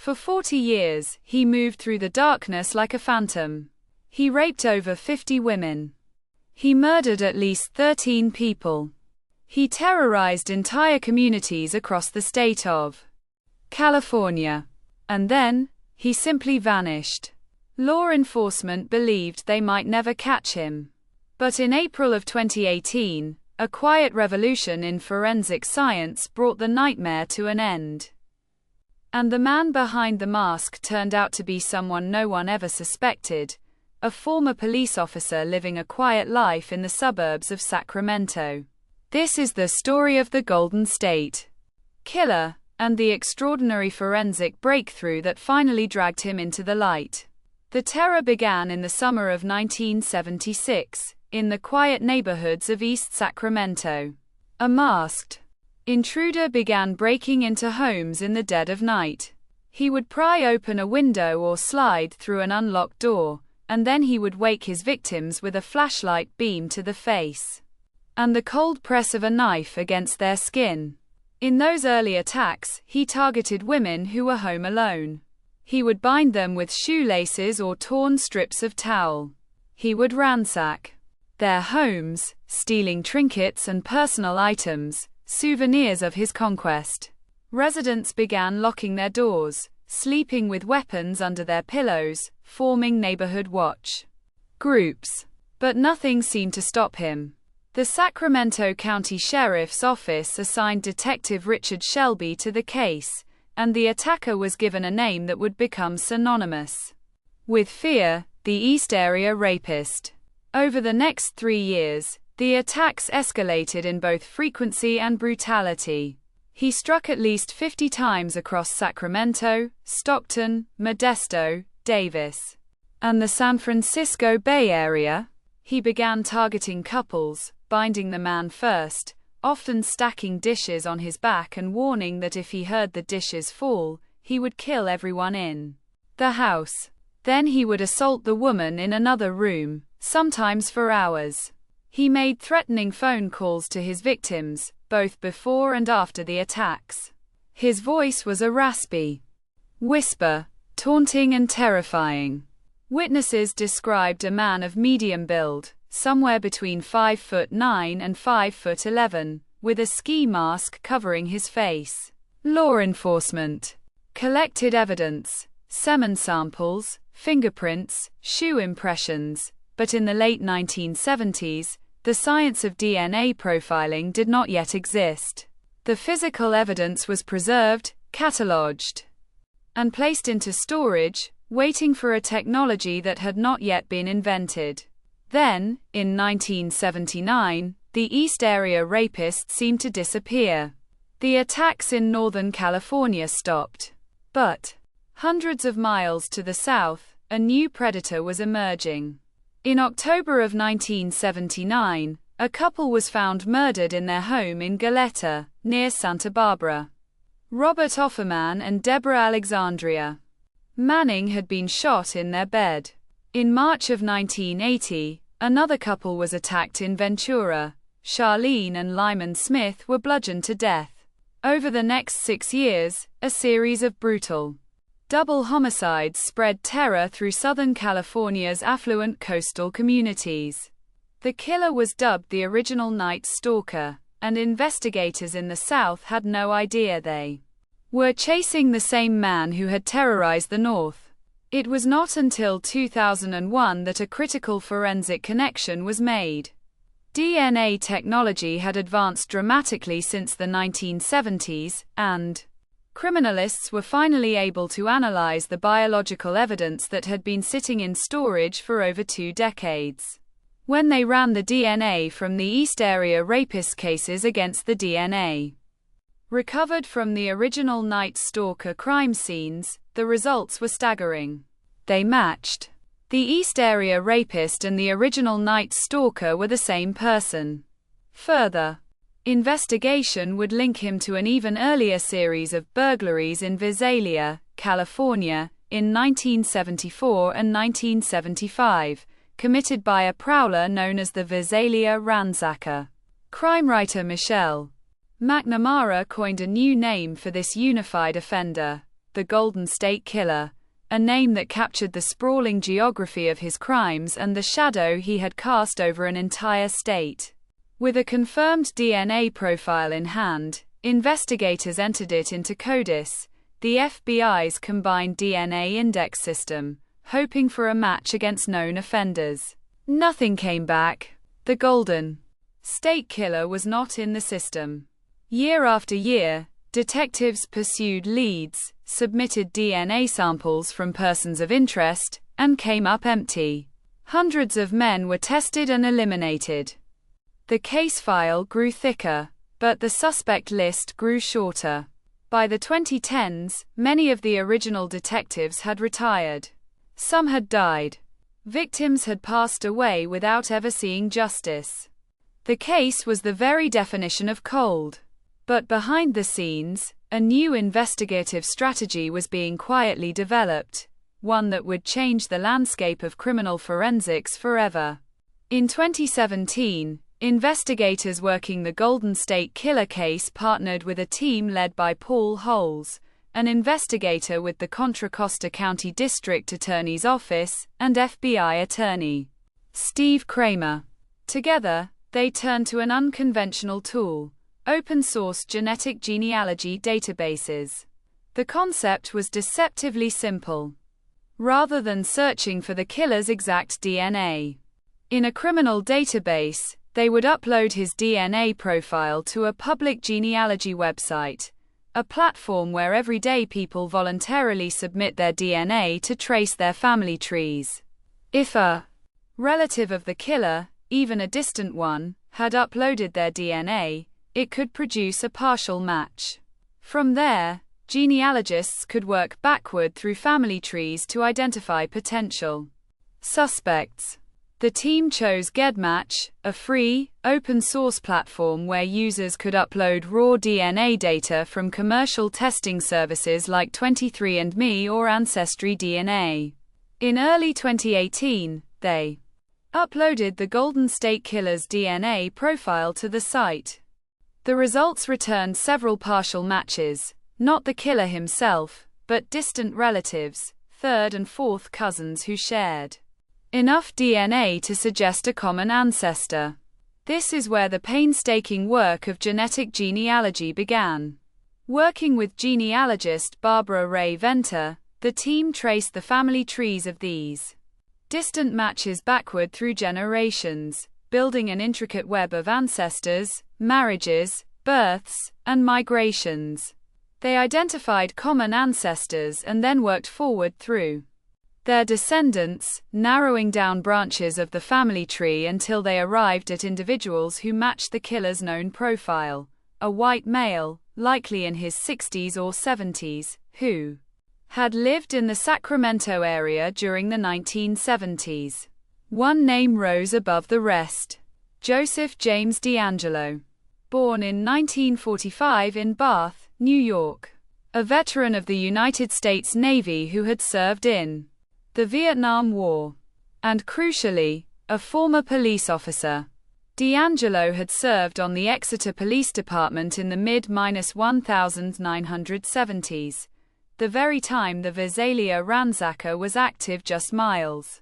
For 40 years, he moved through the darkness like a phantom. He raped over 50 women. He murdered at least 13 people. He terrorized entire communities across the state of California. And then, he simply vanished. Law enforcement believed they might never catch him. But in April of 2018, a quiet revolution in forensic science brought the nightmare to an end. And the man behind the mask turned out to be someone no one ever suspected, a former police officer living a quiet life in the suburbs of Sacramento. This is the story of the Golden State Killer, and the extraordinary forensic breakthrough that finally dragged him into the light. The terror began in the summer of 1976, in the quiet neighborhoods of East Sacramento. A masked intruder began breaking into homes in the dead of night. He would pry open a window or slide through an unlocked door, and then he would wake his victims with a flashlight beam to the face and the cold press of a knife against their skin. In those early attacks, he targeted women who were home alone. He would bind them with shoelaces or torn strips of towel. He would ransack their homes, stealing trinkets and personal items, souvenirs of his conquest. Residents began locking their doors, sleeping with weapons under their pillows, forming neighborhood watch groups. But nothing seemed to stop him. The Sacramento County Sheriff's Office assigned Detective Richard Shelby to the case, and the attacker was given a name that would become synonymous with fear: the East Area Rapist. Over the next 3 years, the attacks escalated in both frequency and brutality. He struck at least 50 times across Sacramento, Stockton, Modesto, Davis, and the San Francisco Bay Area. He began targeting couples, binding the man first, often stacking dishes on his back and warning that if he heard the dishes fall, he would kill everyone in the house. Then he would assault the woman in another room, sometimes for hours. He made threatening phone calls to his victims, both before and after the attacks. His voice was a raspy whisper, taunting and terrifying. Witnesses described a man of medium build, somewhere between 5'9" and 5'11", with a ski mask covering his face. Law enforcement collected evidence, semen samples, fingerprints, shoe impressions, but in the late 1970s, the science of DNA profiling did not yet exist. The physical evidence was preserved, catalogued, and placed into storage, waiting for a technology that had not yet been invented. Then, in 1979, the East Area Rapist seemed to disappear. The attacks in Northern California stopped. But hundreds of miles to the south, a new predator was emerging. In October of 1979, a couple was found murdered in their home in Goleta, near Santa Barbara. Robert Offerman and Deborah Alexandria Manning had been shot in their bed. In March of 1980, another couple was attacked in Ventura. Charlene and Lyman Smith were bludgeoned to death. Over the next 6 years, a series of brutal double homicides spread terror through Southern California's affluent coastal communities. The killer was dubbed the original Night Stalker, and investigators in the South had no idea they were chasing the same man who had terrorized the North. It was not until 2001 that a critical forensic connection was made. DNA technology had advanced dramatically since the 1970s, and criminalists were finally able to analyze the biological evidence that had been sitting in storage for over 2 decades. When they ran the DNA from the East Area Rapist cases against the DNA recovered from the original Night Stalker crime scenes, the results were staggering. They matched. The East Area Rapist and the original Night Stalker were the same person. Further investigation would link him to an even earlier series of burglaries in Visalia, California, in 1974 and 1975, committed by a prowler known as the Visalia Ransacker. Crime writer Michelle McNamara coined a new name for this unified offender: the Golden State Killer, a name that captured the sprawling geography of his crimes and the shadow he had cast over an entire state. With a confirmed DNA profile in hand, investigators entered it into Coldest, the FBI's combined DNA index system, hoping for a match against known offenders. Nothing came back. The Golden State Killer was not in the system. Year after year, detectives pursued leads, submitted DNA samples from persons of interest, and came up empty. Hundreds of men were tested and eliminated. The case file grew thicker, but the suspect list grew shorter. By the 2010s, many of the original detectives had retired. Some had died. Victims had passed away without ever seeing justice. The case was the very definition of cold. But behind the scenes, a new investigative strategy was being quietly developed, one that would change the landscape of criminal forensics forever. In 2017, investigators working the Golden State Killer case partnered with a team led by Paul Holes, an investigator with the Contra Costa County District Attorney's Office, and FBI attorney Steve Kramer. Together, they turned to an unconventional tool: open-source genetic genealogy databases. The concept was deceptively simple. Rather than searching for the killer's exact DNA in a criminal database, they would upload his DNA profile to a public genealogy website, a platform where everyday people voluntarily submit their DNA to trace their family trees. If a relative of the killer, even a distant one, had uploaded their DNA, it could produce a partial match. From there, genealogists could work backward through family trees to identify potential suspects. The team chose GEDmatch, a free, open-source platform where users could upload raw DNA data from commercial testing services like 23andMe or Ancestry DNA. In early 2018, they uploaded the Golden State Killer's DNA profile to the site. The results returned several partial matches, not the killer himself, but distant relatives, third and fourth cousins who shared enough DNA to suggest a common ancestor. This is where the painstaking work of genetic genealogy began. Working with genealogist Barbara Ray Venter, the team traced the family trees of these distant matches backward through generations, building an intricate web of ancestors, marriages, births, and migrations. They identified common ancestors and then worked forward through their descendants, narrowing down branches of the family tree until they arrived at individuals who matched the killer's known profile: a white male, likely in his 60s or 70s, who had lived in the Sacramento area during the 1970s. One name rose above the rest: Joseph James DeAngelo. Born in 1945 in Bath, New York. A veteran of the United States Navy who had served in the Vietnam War. And crucially, a former police officer. DeAngelo had served on the Exeter Police Department in the mid-1970s, the very time the Visalia ransacker was active just miles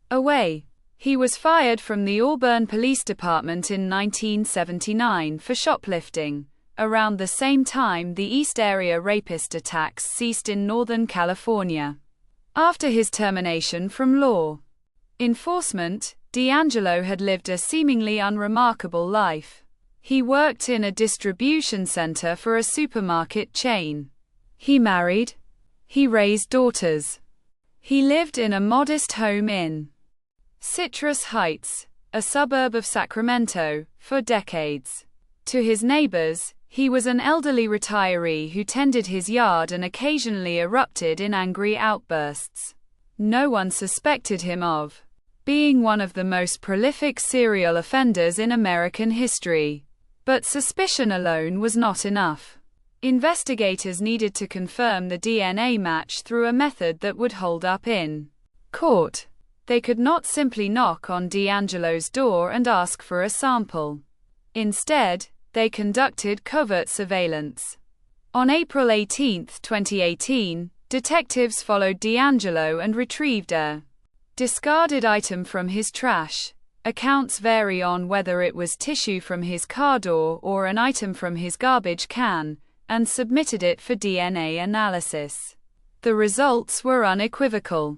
away. He was fired from the Auburn Police Department in 1979 for shoplifting, around the same time the East Area rapist attacks ceased in Northern California. After his termination from law enforcement, DeAngelo had lived a seemingly unremarkable life. He worked in a distribution center for a supermarket chain. He married. He raised daughters. He lived in a modest home in Citrus Heights, a suburb of Sacramento, for decades. To his neighbors, he was an elderly retiree who tended his yard and occasionally erupted in angry outbursts. No one suspected him of being one of the most prolific serial offenders in American history. But suspicion alone was not enough. Investigators needed to confirm the DNA match through a method that would hold up in court. They could not simply knock on DeAngelo's door and ask for a sample. Instead, they conducted covert surveillance. On April 18, 2018, Detectives followed D'Angelo and retrieved a discarded item from his trash. Accounts vary on whether it was tissue from his car door or an item from his garbage can, and submitted it for DNA analysis. The results were unequivocal.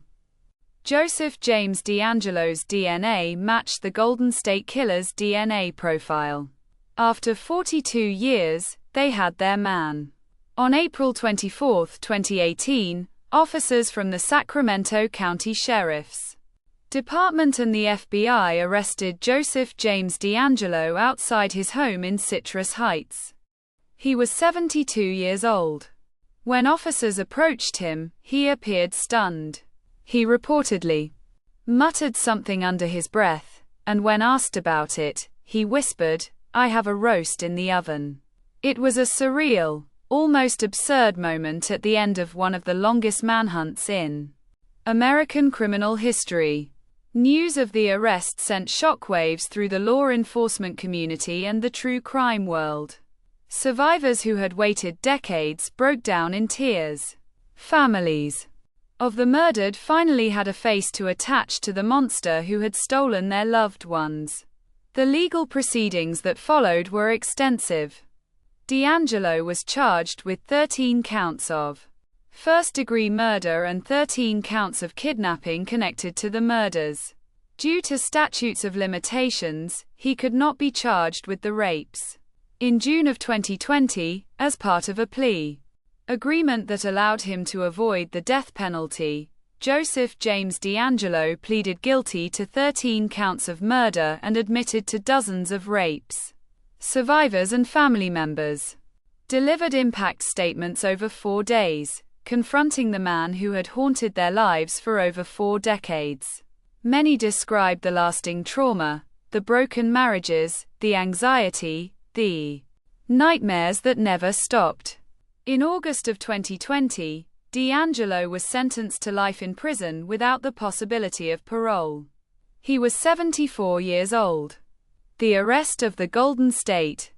Joseph James D'Angelo's DNA matched the Golden State Killer's DNA profile. After 42 years, they had their man. On April 24, 2018, officers from the Sacramento County Sheriff's Department and the FBI arrested Joseph James D'Angelo outside his home in Citrus Heights. He was 72 years old. When officers approached him, he appeared stunned. He reportedly muttered something under his breath, and when asked about it, he whispered, "I have a roast in the oven." It was a surreal, almost absurd moment at the end of one of the longest manhunts in American criminal history. News of the arrest sent shockwaves through the law enforcement community and the true crime world. Survivors who had waited decades broke down in tears. Families of the murdered finally had a face to attach to the monster who had stolen their loved ones. The legal proceedings that followed were extensive. D'Angelo was charged with 13 counts of first-degree murder and 13 counts of kidnapping connected to the murders. Due to statutes of limitations, he could not be charged with the rapes. In June of 2020, as part of a plea agreement that allowed him to avoid the death penalty, Joseph James D'Angelo pleaded guilty to 13 counts of murder and admitted to dozens of rapes. Survivors and family members delivered impact statements over 4 days, confronting the man who had haunted their lives for over 4 decades. Many described the lasting trauma, the broken marriages, the anxiety, the nightmares that never stopped. In August of 2020, D'Angelo was sentenced to life in prison without the possibility of parole. He was 74 years old. The arrest of the Golden State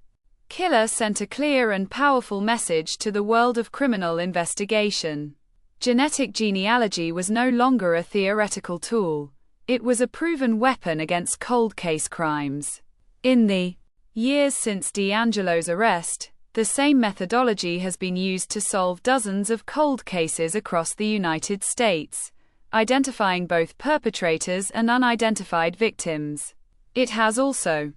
Killer sent a clear and powerful message to the world of criminal investigation. Genetic genealogy was no longer a theoretical tool. It was a proven weapon against cold case crimes. In the years since D'Angelo's arrest, the same methodology has been used to solve dozens of cold cases across the United States, identifying both perpetrators and unidentified victims. It has also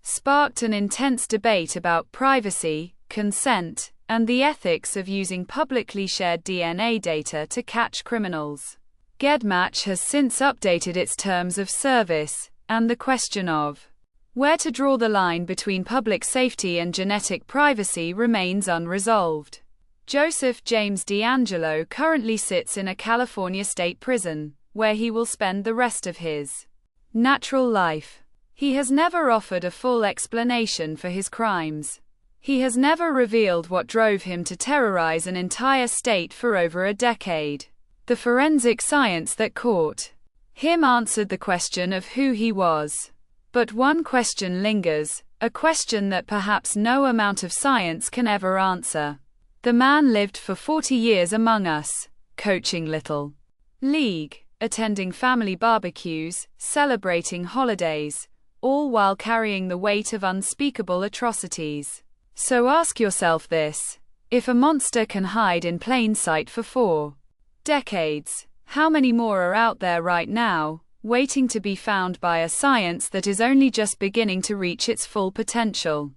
sparked an intense debate about privacy, consent, and the ethics of using publicly shared DNA data to catch criminals. GEDmatch has since updated its terms of service, and the question of where to draw the line between public safety and genetic privacy remains unresolved. Joseph James D'Angelo currently sits in a California state prison, where he will spend the rest of his natural life. He has never offered a full explanation for his crimes. He has never revealed what drove him to terrorize an entire state for over a decade. The forensic science that caught him answered the question of who he was. But one question lingers, a question that perhaps no amount of science can ever answer. The man lived for 40 years among us, coaching Little League, attending family barbecues, celebrating holidays, all while carrying the weight of unspeakable atrocities. So ask yourself this: if a monster can hide in plain sight for 4 decades, how many more are out there right now, waiting to be found by a science that is only just beginning to reach its full potential?